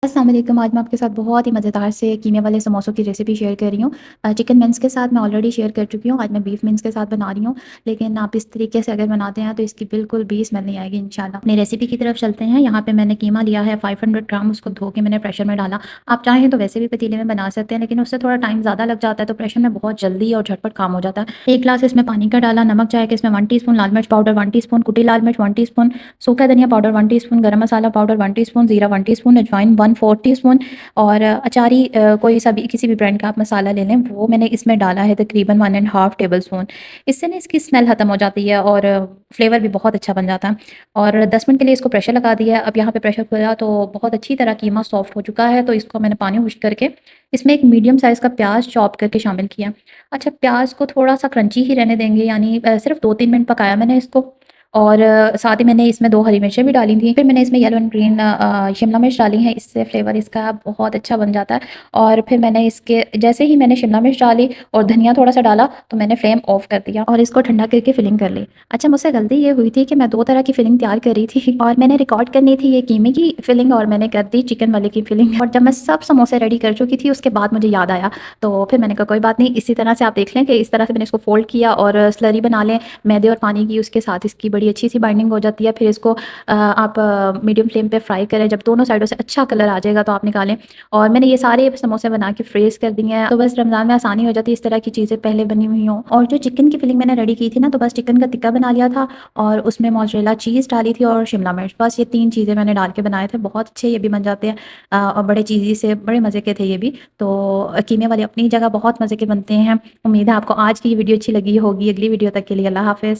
अस्सलाम वालेकुम। आज मैं आपके साथ बहुत ही मज़ेदार से कीमे वाले समोसों की रेसिपी शेयर कर रही हूँ। चिकन मिन्स के साथ मैं ऑलरेडी शेयर कर चुकी हूँ। आज मैं बीफ मिन्स के साथ बना रही हूँ, लेकिन आप इस तरीके से अगर बनाते हैं तो इसकी बिल्कुल भी स्मेल नहीं आएगी इंशाल्लाह। अपनी रेसिपी की तरफ चलते हैं। यहाँ पे मैंने कीमा लिया है 500 ग्राम, उसको धो के मैंने प्रेशर में डाला। आप चाहें तो वैसे भी पतीले में बना सकते हैं, लेकिन उससे थोड़ा टाइम ज़्यादा लग जाता है, तो प्रेशर में बहुत जल्दी और झटपट काम हो जाता है। 1 ग्लास इसमें पानी का डाला, नमक जाएगा इसमें 1 टीस्पून, लाल मिर्च पाउडर 1 टीस्पून, कुटी लाल मिर्च 1 टीस्पून, सूखा धनिया पाउडर 1 टीस्पून, गरम मसाला पाउडर 1 टीस्पून, जीरा 1 टीस्पून, अजवाइन 1/4 टीस्पून और अचारी कोई सा भी किसी भी ब्रांड का आप मसाला ले लें, वो मैंने इसमें डाला है तकरीबन 1 एंड हाफ टेबल स्पून। इससे ना इसकी स्मेल ख़त्म हो जाती है और फ्लेवर भी बहुत अच्छा बन जाता है। और 10 मिनट के लिए इसको प्रेशर लगा दिया है। अब यहाँ पे प्रेशर खुला तो बहुत अच्छी तरह कीमा सॉफ्ट हो चुका है, तो इसको मैंने पानी खुश्क करके इसमें एक मीडियम साइज़ का प्याज चॉप करके शामिल किया। अच्छा, प्याज को थोड़ा-सा क्रंची ही रहने देंगे, यानी सिर्फ़ 2-3 मिनट पकाया मैंने इसको। और साथ ही मैंने इसमें 2 हरी मिर्चें भी डाली थी। फिर मैंने इसमें येलो एंड ग्रीन शिमला मिर्च डाली है, इससे फ्लेवर इसका बहुत अच्छा बन जाता है। और फिर मैंने इसके जैसे ही मैंने शिमला मिर्च डाली और धनिया थोड़ा-सा डाला, तो मैंने फ्लेम ऑफ कर दिया और इसको ठंडा करके फिलिंग कर ली। अच्छा, मुझसे गलती ये हुई थी कि मैं 2 तरह की फिलिंग तैयार कर रही थी और मैंने रिकॉर्ड करनी थी ये कीमे की फिलिंग और मैंने कर दी चिकन वाले की फिलिंग। और जब मैं सब समोसे रेडी कर चुकी थी, उसके बाद मुझे याद आया, तो फिर मैंने कहा कोई बात नहीं, इसी तरह से आप देख लें कि इस तरह से मैंने इसको फ़ोल्ड किया और स्लरी बना लें मैदे और पानी की, उसके साथ इसकी बड़ी अच्छी सी बाइंडिंग हो जाती है। फिर इसको आप मीडियम फ्लेम पे फ्राई करें, जब दोनों साइडों से अच्छा कलर आ जाएगा तो आप निकालें। और मैंने ये सारे समोसे बना के फ्रीज़ कर दिए हैं, तो बस रमज़ान में आसानी हो जाती है इस तरह की चीज़ें पहले बनी हुई हों। और जो चिकन की फिलिंग मैंने रेडी की थी ना, तो बस चिकन का टिक्का बना लिया था और उसमें मोज़रेला चीज़ डाली थी और शिमला मिर्च, बस ये 3 चीज़ें मैंने डाल के बनाए थे। बहुत अच्छे ये भी बन जाते हैं और बड़े चीज़ी से बड़े मज़े के थे ये भी। तो कीमे वाले अपनी जगह बहुत मज़े के बनते हैं। उम्मीद है आपको आज की ये वीडियो अच्छी लगी होगी। अगली वीडियो तक के लिए अल्लाह हाफ़िज़।